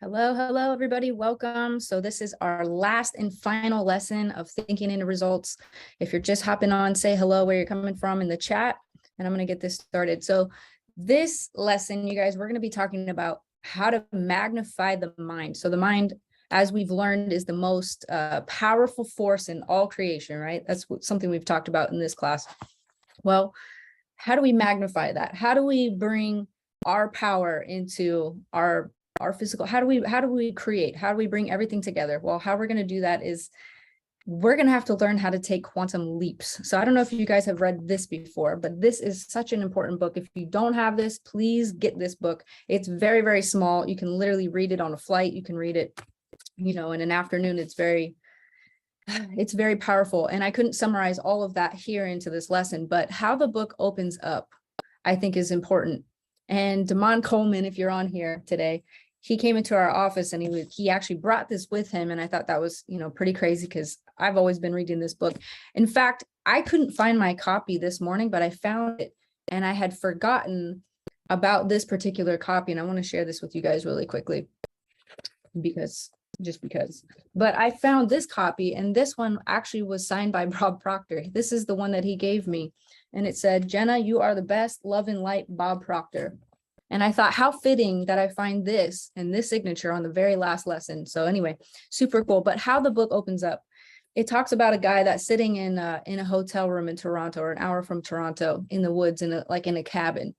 Hello, hello, everybody. Welcome. So this is our last and final lesson of thinking into results. If you're just hopping on, say hello where you're coming from in the chat, and I'm going to get this started. So this lesson, you guys, we're going to be talking about how to magnify the mind. So the mind, as we've learned, is the most powerful force in all creation, right? That's something we've talked about in this class. Well, how do we magnify that? How do we bring our power into our physical? How do we create? How do we bring everything together? Well, how we're going to do that is we're going to have to learn how to take quantum leaps. So I don't know if you guys have read this before, but this is such an important book. If you don't have this, please get this book. It's very, very small. You can literally read it on a flight. You can read it, in an afternoon. It's very powerful. And I couldn't summarize all of that here into this lesson, but how the book opens up, I think, is important. And Damon Coleman, if you're on here today, he came into our office and he actually brought this with him. And I thought that was, pretty crazy because I've always been reading this book. In fact, I couldn't find my copy this morning, but I found it and I had forgotten about this particular copy. And I want to share this with you guys really quickly because. But I found this copy, and this one actually was signed by Bob Proctor. This is the one that he gave me. And it said, "Jenna, you are the best, love and light, Bob Proctor." And I thought, how fitting that I find this and this signature on the very last lesson. So anyway, super cool. But how the book opens up, it talks about a guy that's sitting in a hotel room in Toronto, or an hour from Toronto, in the woods, in a cabin.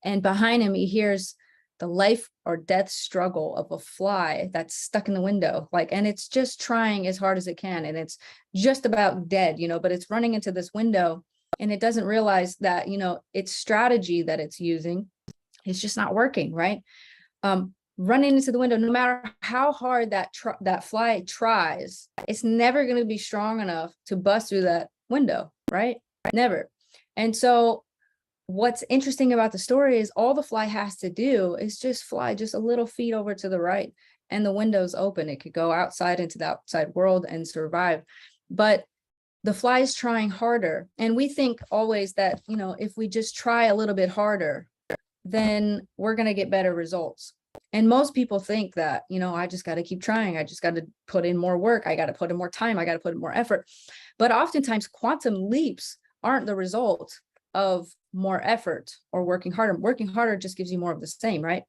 And behind him, he hears the life or death struggle of a fly that's stuck in the window, and it's just trying as hard as it can, and it's just about dead, but it's running into this window, and it doesn't realize that, its strategy that it's using is just not working, right? Running into the window, no matter how hard that fly tries, it's never going to be strong enough to bust through that window, right? Never. And so what's interesting about the story is all the fly has to do is just fly just a little feet over to the right, and the window's open. It could go outside into the outside world and survive. But the fly is trying harder. And we think always that, if we just try a little bit harder, then we're going to get better results. And most people think that, I just got to keep trying. I just got to put in more work. I got to put in more time. I got to put in more effort. But oftentimes quantum leaps aren't the result of more effort or working harder. Working harder just gives you more of the same, right?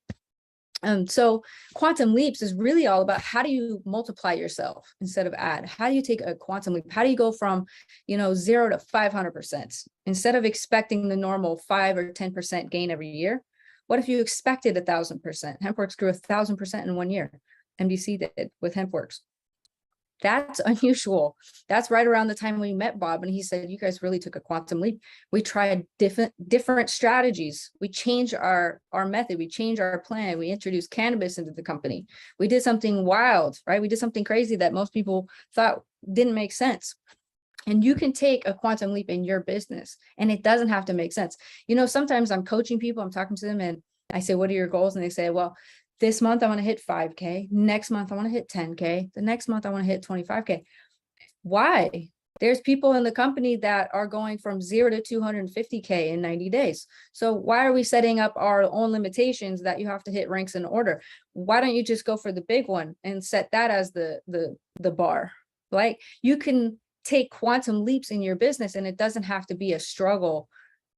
So quantum leaps is really all about, how do you multiply yourself instead of add? How do you take a quantum leap? How do you go from, 0 to 500%? Instead of expecting the normal 5 or 10% gain every year, what if you expected 1,000%? HempWorks grew 1,000% in 1 year. MDC did with HempWorks. That's unusual. That's right around the time we met Bob, and he said, "You guys really took a quantum leap. We tried different strategies. We changed our method. We changed our plan. We introduced cannabis into the company. We did something wild, right? We did something crazy that most people thought didn't make sense." And you can take a quantum leap in your business, and it doesn't have to make sense. Sometimes I'm coaching people, I'm talking to them, and I say, "What are your goals?" And they say, "Well, this month I want to hit 5K. Next month I want to hit 10K. The next month I want to hit 25K. Why? There's people in the company that are going from 0 to 250K in 90 days. So why are we setting up our own limitations that you have to hit ranks in order? Why don't you just go for the big one and set that as the bar? Like, you can take quantum leaps in your business, and it doesn't have to be a struggle,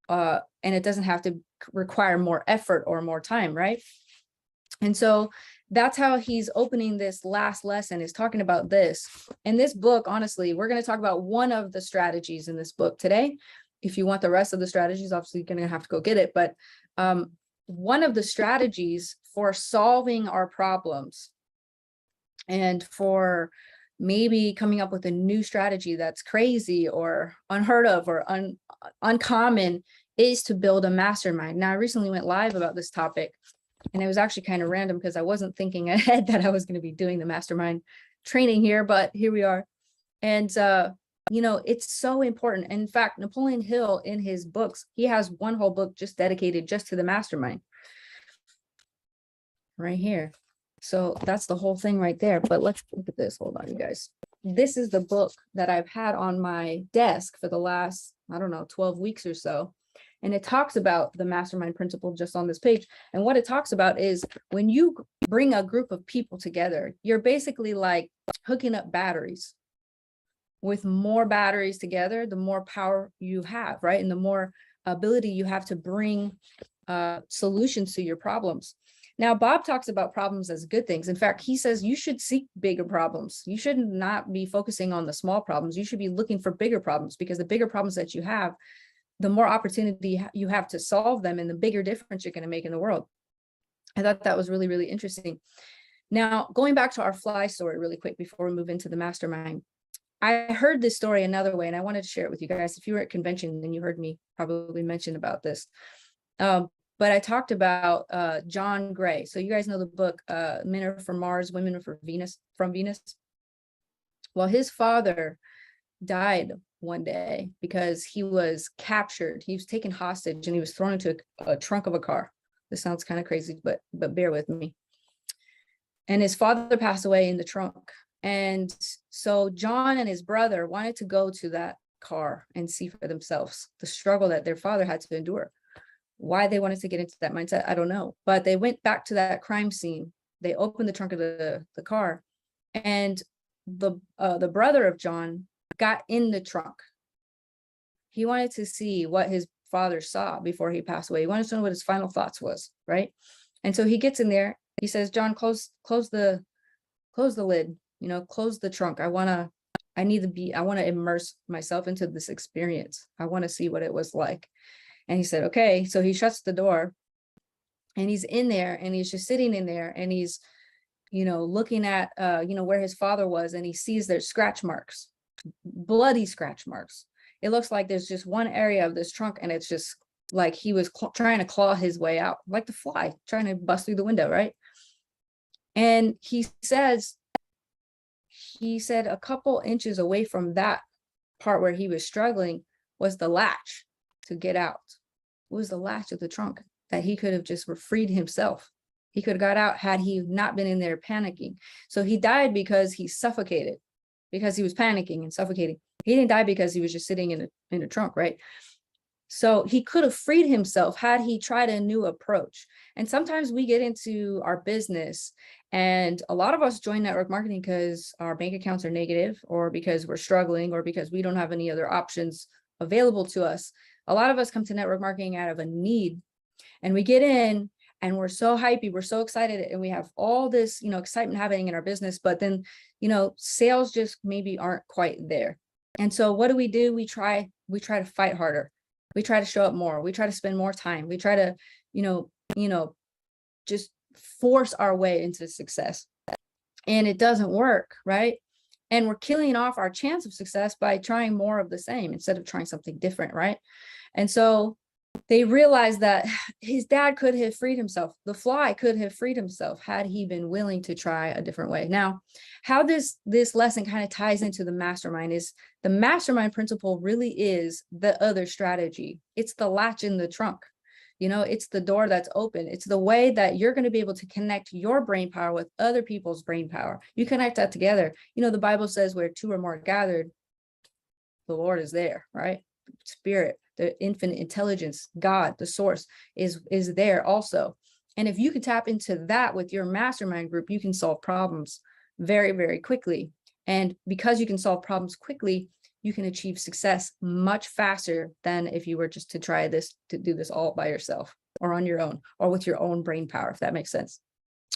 and it doesn't have to require more effort or more time, right? And so that's how he's opening this last lesson, is talking about this. In this book, honestly, we're going to talk about one of the strategies in this book today. If you want the rest of the strategies, obviously you're going to have to go get it. But one of the strategies for solving our problems, and for maybe coming up with a new strategy that's crazy or unheard of or uncommon, is to build a mastermind. Now, I recently went live about this topic, and it was actually kind of random because I wasn't thinking ahead that I was going to be doing the mastermind training here, but here we are. And, it's so important. In fact, Napoleon Hill, in his books, he has one whole book just dedicated just to the mastermind right here. So that's the whole thing right there. But let's look at this. Hold on, you guys. This is the book that I've had on my desk for the last, 12 weeks or so. And it talks about the mastermind principle just on this page. And what it talks about is, when you bring a group of people together. You're basically like hooking up batteries. With more batteries together, the more power you have, right? And the more ability you have to bring solutions to your problems. Now, Bob talks about problems as good things. In fact, he says you should seek bigger problems. You should not be focusing on the small problems. You should be looking for bigger problems, because the bigger problems that you have, the more opportunity you have to solve them and the bigger difference you're going to make in the world. I thought that was really, really interesting. Now, going back to our fly story really quick before we move into the mastermind. I heard this story another way, and I wanted to share it with you guys. If you were at convention, then you heard me probably mention about this. But I talked about John Gray. So you guys know the book, Men Are From Mars, Women Are From Venus. Well, his father died one day because he was captured. He was taken hostage and he was thrown into a trunk of a car. This sounds kind of crazy, but bear with me. And his father passed away in the trunk. And so John and his brother wanted to go to that car and see for themselves the struggle that their father had to endure. Why they wanted to get into that mindset, I don't know. But they went back to that crime scene. They opened the trunk of the car, and the brother of John got in the trunk. He wanted to see what his father saw before he passed away. He wanted to know what his final thoughts was, right? And so he gets in there. He says, "John, close the lid. You know, close the trunk. I want to immerse myself into this experience. I want to see what it was like." And he said, okay. So he shuts the door and he's in there and he's just sitting in there and he's, looking at, where his father was, and he sees there's scratch marks, bloody scratch marks. It looks like there's just one area of this trunk and it's just like he was trying to claw his way out, like the fly trying to bust through the window, right? And he said a couple inches away from that part where he was struggling was the latch to get out. It was the latch of the trunk that he could have just freed himself. He could have got out had he not been in there panicking. So he died because he suffocated, because he was panicking and suffocating. He didn't die because he was just sitting in a trunk, right? So he could have freed himself had he tried a new approach. And sometimes we get into our business, and a lot of us join network marketing because our bank accounts are negative, or because we're struggling, or because we don't have any other options available to us. A lot of us come to network marketing out of a need, and we get in and we're so hypey, we're so excited, and we have all this, excitement happening in our business, but then, sales just maybe aren't quite there. And so what do? We try to fight harder. We try to show up more. We try to spend more time. We try to, just force our way into success, and it doesn't work, right? And we're killing off our chance of success by trying more of the same instead of trying something different, right? And so they realized that his dad could have freed himself. The fly could have freed himself had he been willing to try a different way. Now, how this lesson kind of ties into the mastermind is the mastermind principle really is the other strategy. It's the latch in the trunk. It's the door that's open. It's the way that you're going to be able to connect your brain power with other people's brain power. You connect that together. The Bible says where two or more are gathered, the Lord is there, right? Spirit, the infinite intelligence, God, the source is there also. And if you can tap into that with your mastermind group, you can solve problems very, very quickly. And because you can solve problems quickly, you can achieve success much faster than if you were just to do this all by yourself or on your own or with your own brain power, if that makes sense.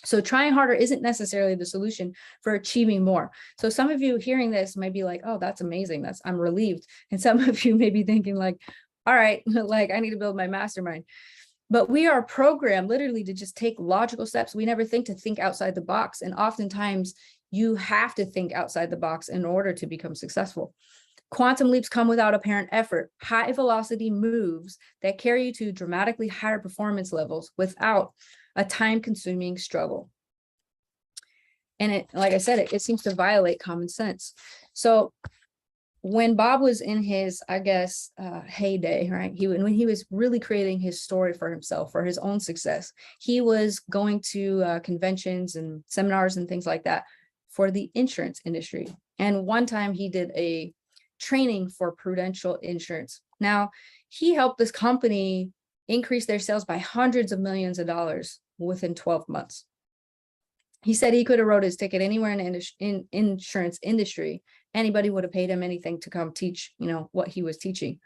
So trying harder isn't necessarily the solution for achieving more. So some of you hearing this might be like, oh, that's amazing. I'm relieved. And some of you may be thinking like, all right, like I need to build my mastermind. But we are programmed literally to just take logical steps. We never think outside the box. And oftentimes you have to think outside the box in order to become successful. Quantum leaps come without apparent effort. High velocity moves that carry you to dramatically higher performance levels without a time-consuming struggle. And it, like I said, it seems to violate common sense. So when Bob was in his, heyday, right? When he was really creating his story for himself, for his own success, he was going to conventions and seminars and things like that for the insurance industry. And one time he did a training for Prudential Insurance. Now, he helped this company increase their sales by hundreds of millions of dollars within 12 months. He said he could have wrote his ticket anywhere in the insurance industry. Anybody would have paid him anything to come teach, what he was teaching.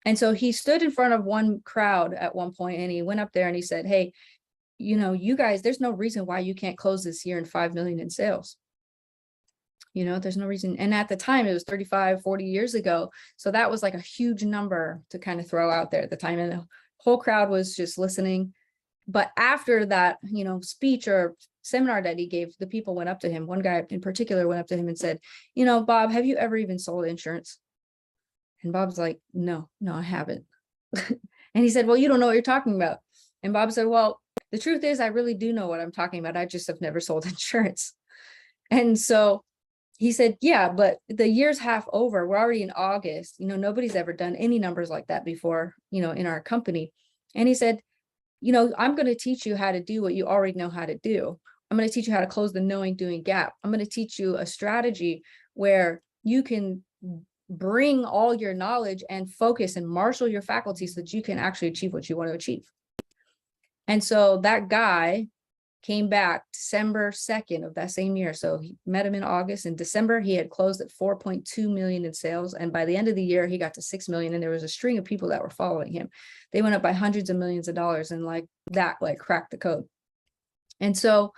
And so he stood in front of one crowd at one point and he went up there and he said, hey, you guys, there's no reason why you can't close this year in 5 million in sales. There's no reason. And at the time it was 35, 40 years ago. So that was like a huge number to kind of throw out there at the time. And the whole crowd was just listening. But after that, speech or seminar that he gave, the people went up to him. One guy in particular went up to him and said, Bob, have you ever even sold insurance? And Bob's like, no, I haven't. And he said, well, you don't know what you're talking about. And Bob said, well, the truth is, I really do know what I'm talking about. I just have never sold insurance. And so he said, yeah, but the year's half over. We're already in August. Nobody's ever done any numbers like that before, in our company. And he said, I'm going to teach you how to do what you already know how to do. I'm going to teach you how to close the knowing doing gap. I'm going to teach you a strategy where you can bring all your knowledge and focus and marshal your faculties so that you can actually achieve what you want to achieve. And so that guy came back December 2nd of that same year. So he met him in August. In December, he had closed at 4.2 million in sales. And by the end of the year, he got to 6 million. And there was a string of people that were following him. They went up by hundreds of millions of dollars and that cracked the code. And so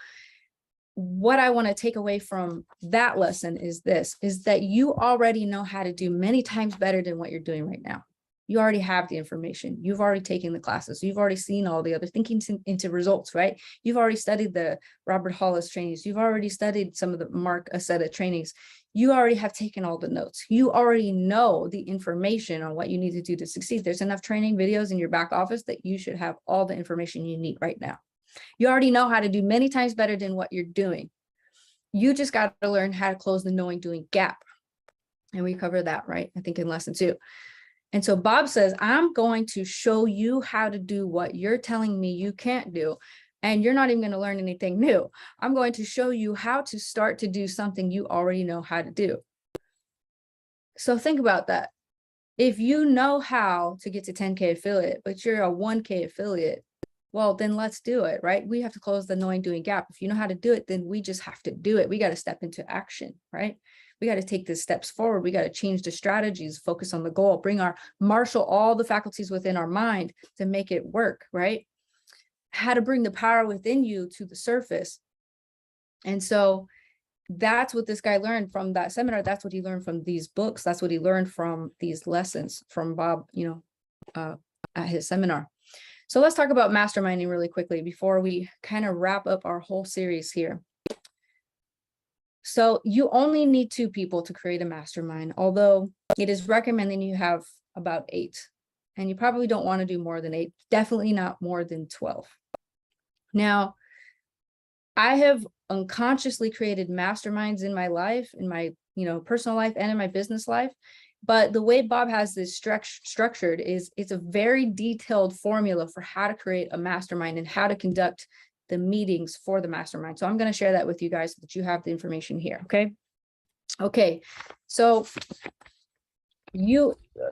what I want to take away from that lesson is that you already know how to do many times better than what you're doing right now. You already have the information. You've already taken the classes. You've already seen all the other thinking into results, right? You've already studied the Robert Hollis trainings. You've already studied some of the Mark Aceta trainings. You already have taken all the notes. You already know the information on what you need to do to succeed. There's enough training videos in your back office that you should have all the information you need right now. You already know how to do many times better than what you're doing. You just got to learn how to close the knowing doing gap. And we covered that, right? I think in lesson 2. And so Bob says, I'm going to show you how to do what you're telling me you can't do. And you're not even going to learn anything new. I'm going to show you how to start to do something you already know how to do. So think about that. If you know how to get to 10K affiliate, but you're a 1K affiliate, well, then let's do it, right? We have to close the knowing doing gap. If you know how to do it, then we just have to do it. We got to step into action, right? We got to take the steps forward. We got to change the strategies, focus on the goal, marshal all the faculties within our mind to make it work, right? How to bring the power within you to the surface. And so that's what this guy learned from that seminar. That's what he learned from these books. That's what he learned from these lessons from Bob, at his seminar. So let's talk about masterminding really quickly before we kind of wrap up our whole series here. So you only need 2 people to create a mastermind, although it is recommended you have about 8. And you probably don't want to do more than 8, definitely not more than 12. Now, I have unconsciously created masterminds in my life, in my personal life and in my business life. But the way Bob has this structured is it's a very detailed formula for how to create a mastermind and how to conduct the meetings for the mastermind. So I'm going to share that with you guys so that you have the information here. Okay. So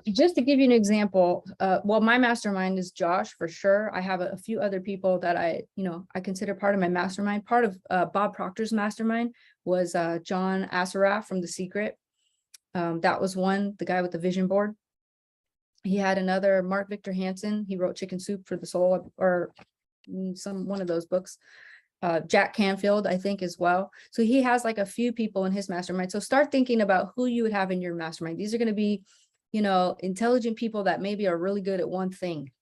just to give you an example, well, my mastermind is Josh for sure. I have a few other people that I consider part of my mastermind. Part of Bob Proctor's mastermind was John Assaraf from The Secret. That was one, the guy with the vision board. He had another, Mark Victor Hansen. He wrote Chicken Soup for the Soul, or one of those books. Jack Canfield, I think, as well. So he has like a few people in his mastermind. So start thinking about who you would have in your mastermind. These are going to be, intelligent people that maybe are really good at one thing,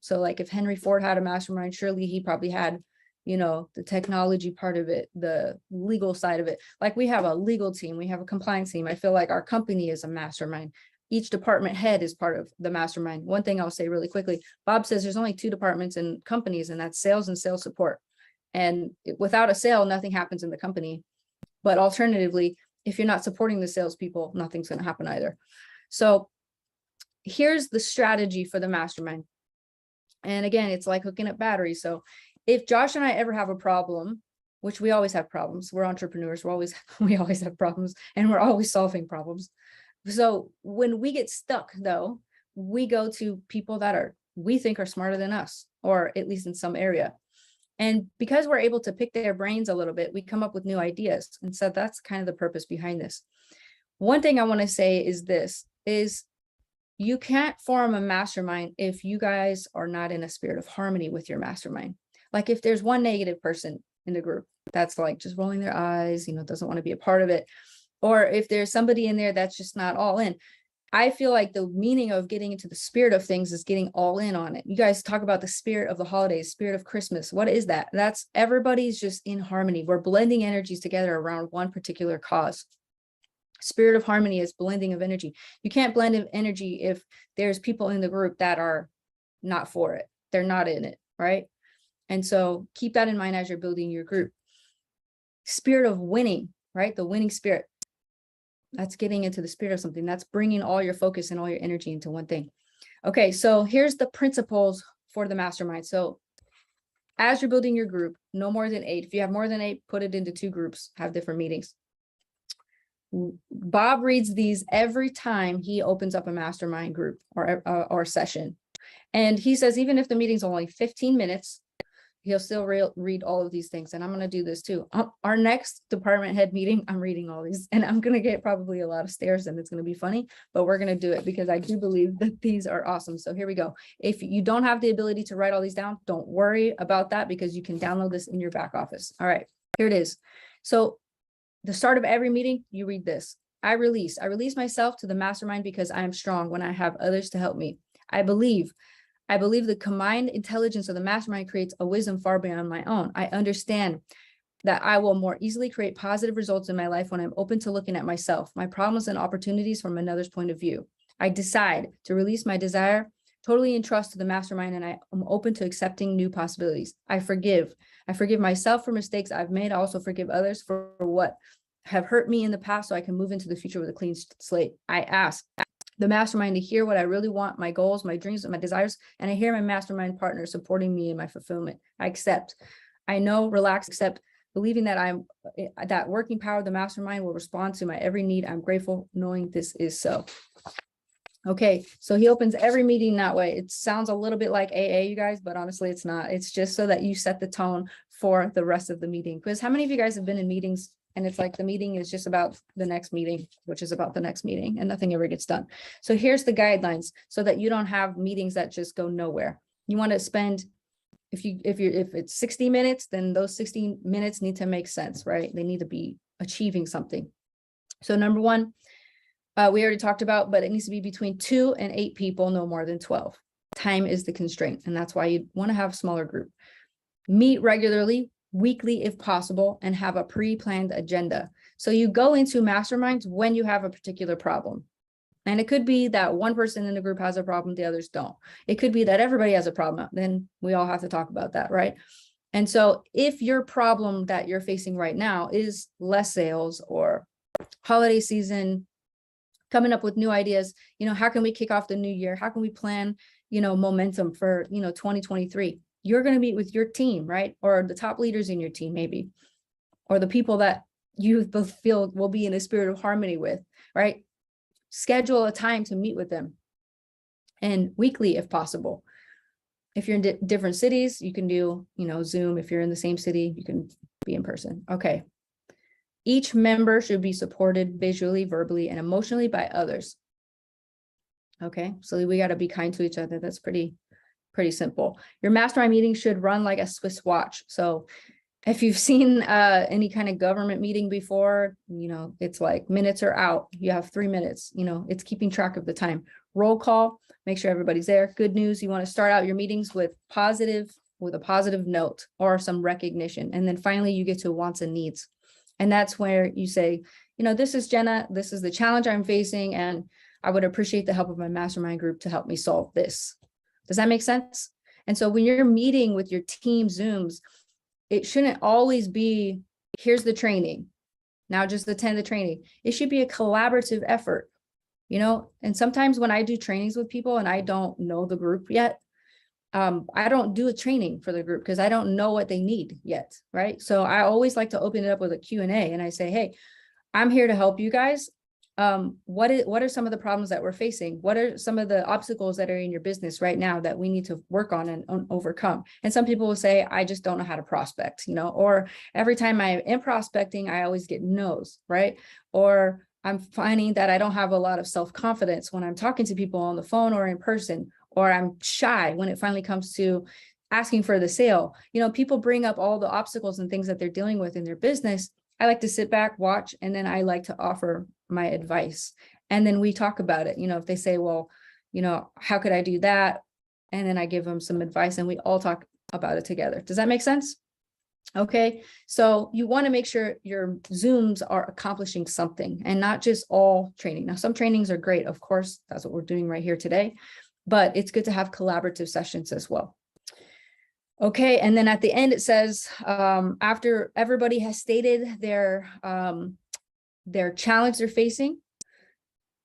So like if Henry Ford had a mastermind, surely he probably had, the technology part of it, the legal side of it. Like we have a legal team, we have a compliance team. I feel like our company is a mastermind. Each department head is part of the mastermind. One thing I'll say really quickly, Bob says there's only 2 departments in companies, and that's sales and sales support. And without a sale, nothing happens in the company. But alternatively, if you're not supporting the salespeople, nothing's going to happen either. So here's the strategy for the mastermind. And again, it's like hooking up batteries. So if Josh and I ever have a problem, which we always have problems, we're entrepreneurs, we always have problems, and we're always solving problems. So when we get stuck, though, we go to people that we think are smarter than us, or at least in some area. And because we're able to pick their brains a little bit, we come up with new ideas. And so that's kind of the purpose behind this. One thing I want to say is this, is you can't form a mastermind if you guys are not in a spirit of harmony with your mastermind. Like if there's one negative person in the group that's like just rolling their eyes, doesn't want to be a part of it, or if there's somebody in there that's just not all in, I feel like the meaning of getting into the spirit of things is getting all in on it. You guys talk about the spirit of the holidays, spirit of Christmas. What is that? That's everybody's just in harmony. We're blending energies together around one particular cause. Spirit of harmony is blending of energy. You can't blend of energy if there's people in the group that are not for it. They're not in it, right? And so keep that in mind as you're building your group. Spirit of winning, right? The winning spirit. That's getting into the spirit of something. That's bringing all your focus and all your energy into one thing. Okay, so here's the principles for the mastermind. So as you're building your group, no more than 8. If you have more than 8, put it into 2 groups, have different meetings. Bob reads these every time he opens up a mastermind group or session. And he says, even if the meeting's only 15 minutes, he'll still read all of these things. And I'm going to do this too. Our next department head meeting, I'm reading all these, and I'm going to get probably a lot of stares, and it's going to be funny, but we're going to do it because I do believe that these are awesome. So here we go. If you don't have the ability to write all these down, don't worry about that, because you can download this in your back office. All right, here it is. So the start of every meeting, you read this. I release myself to the mastermind because I am strong when I have others to help me. I believe the combined intelligence of the mastermind creates a wisdom far beyond my own. I understand that I will more easily create positive results in my life when I'm open to looking at myself, my problems and opportunities from another's point of view. I decide to release my desire, totally entrust to the mastermind, and I am open to accepting new possibilities. I forgive myself for mistakes I've made. I also forgive others for what have hurt me in the past, so I can move into the future with a clean slate. I ask the mastermind to hear what I really want, my goals, my dreams, and my desires, and I hear my mastermind partner supporting me in my fulfillment. I accept, I know, relax, accept, believing that that working power of the mastermind will respond to my every need. I'm grateful knowing this is so. Okay, so he opens every meeting that way. It sounds a little bit like AA, you guys, but honestly, it's not. It's just so that you set the tone for the rest of the meeting. Because how many of you guys have been in meetings and it's like the meeting is just about the next meeting, which is about the next meeting, and nothing ever gets done. So here's the guidelines so that you don't have meetings that just go nowhere. You want to spend, if it's 60 minutes, then those 60 minutes need to make sense, right? They need to be achieving something. So number 1, we already talked about, but it needs to be between 2 and 8 people, no more than 12. Time is the constraint, and that's why you want to have a smaller group. Meet regularly, weekly if possible, and have a pre-planned agenda. So you go into masterminds when you have a particular problem. And it could be that one person in the group has a problem, the others don't. It could be that everybody has a problem. Then we all have to talk about that, right? And so if your problem that you're facing right now is less sales or holiday season, coming up with new ideas, how can we kick off the new year? How can we plan, momentum for, 2023? You're going to meet with your team, right? Or the top leaders in your team, maybe, or the people that you both feel will be in a spirit of harmony with, right? Schedule a time to meet with them, and weekly if possible. If you're in different cities, you can do, Zoom. If you're in the same city, you can be in person. Okay. Each member should be supported visually, verbally, and emotionally by others. Okay, so we got to be kind to each other. That's pretty simple. Your mastermind meeting should run like a Swiss watch. So if you've seen any kind of government meeting before, it's like minutes are out. You have 3 minutes, it's keeping track of the time. Roll call, make sure everybody's there. Good news, you want to start out your meetings with a positive note or some recognition. And then finally you get to wants and needs. And that's where you say, this is Jenna, this is the challenge I'm facing, and I would appreciate the help of my mastermind group to help me solve this. Does that make sense? And so when you're meeting with your team Zooms, it shouldn't always be, here's the training, now just attend the training. It should be a collaborative effort, and sometimes when I do trainings with people and I don't know the group yet, I don't do a training for the group because I don't know what they need yet, right? So I always like to open it up with a Q&A, and I say, hey, I'm here to help you guys. what are some of the problems that we're facing? What are some of the obstacles that are in your business right now that we need to work on and overcome? And some people will say, I just don't know how to prospect, or every time I am prospecting, I always get no's, right? Or I'm finding that I don't have a lot of self-confidence when I'm talking to people on the phone or in person, or I'm shy when it finally comes to asking for the sale. People bring up all the obstacles and things that they're dealing with in their business. I like to sit back, watch, and then I like to offer my advice. And then we talk about it. If they say, well, how could I do that? And then I give them some advice and we all talk about it together. Does that make sense? Okay, so you want to make sure your Zooms are accomplishing something and not just all training. Now, some trainings are great. Of course, that's what we're doing right here today, but it's good to have collaborative sessions as well. Okay, and then at the end, it says, after everybody has stated their challenge they're facing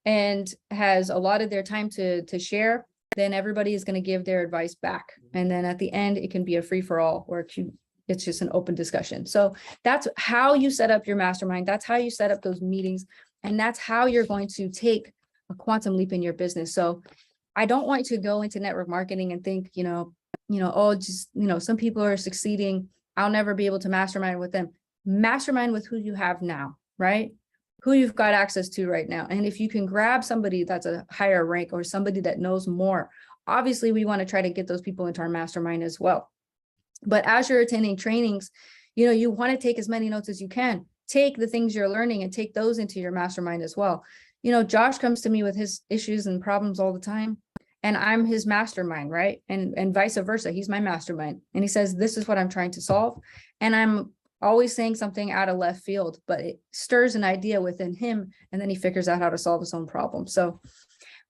and has allotted their time to share, then everybody is going to give their advice back. And then at the end, it can be a free-for-all or it's just an open discussion. So that's how you set up your mastermind. That's how you set up those meetings. And that's how you're going to take a quantum leap in your business. So I don't want you to go into network marketing and think, oh, just, some people are succeeding. I'll never be able to mastermind with them. Mastermind with who you have now, right? Who you've got access to right now. And if you can grab somebody that's a higher rank or somebody that knows more, obviously we want to try to get those people into our mastermind as well. But as you're attending trainings, you want to take as many notes as you can. Take the things you're learning and take those into your mastermind as well. Josh comes to me with his issues and problems all the time, and I'm his mastermind, right? And vice versa. He's my mastermind. And he says, this is what I'm trying to solve. And I'm always saying something out of left field, but it stirs an idea within him. And then he figures out how to solve his own problem. So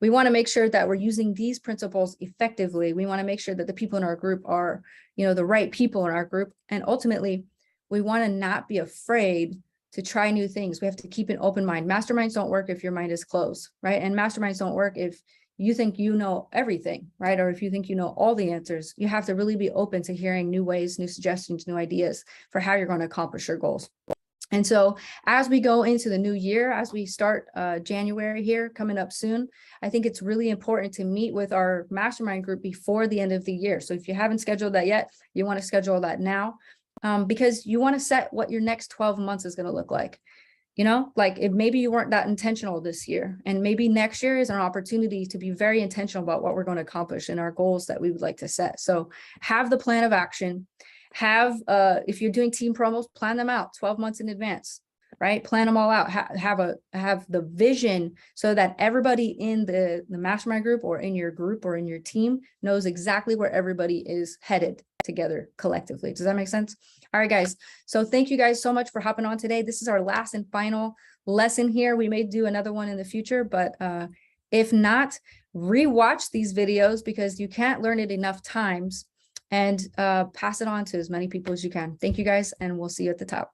we want to make sure that we're using these principles effectively. We want to make sure that the people in our group are, the right people in our group. And ultimately, we want to not be afraid to try new things. We have to keep an open mind. Masterminds don't work if your mind is closed, right? And masterminds don't work if you think you know everything, right? Or if you think you know all the answers. You have to really be open to hearing new ways, new suggestions, new ideas for how you're going to accomplish your goals. And so as we go into the new year, as we start January here coming up soon, I think it's really important to meet with our mastermind group before the end of the year. So if you haven't scheduled that yet, you want to schedule that now, because you want to set what your next 12 months is going to look like. Like if maybe you weren't that intentional this year, and maybe next year is an opportunity to be very intentional about what we're going to accomplish and our goals that we would like to set. So have the plan of action. Have, if you're doing team promos, plan them out 12 months in advance, right? Plan them all out. Have the vision so that everybody in the mastermind group or in your group or in your team knows exactly where everybody is headed together collectively. Does that make sense? All right, guys. So thank you guys so much for hopping on today. This is our last and final lesson here. We may do another one in the future, but if not, rewatch these videos because you can't learn it enough times, and pass it on to as many people as you can. Thank you guys, and we'll see you at the top.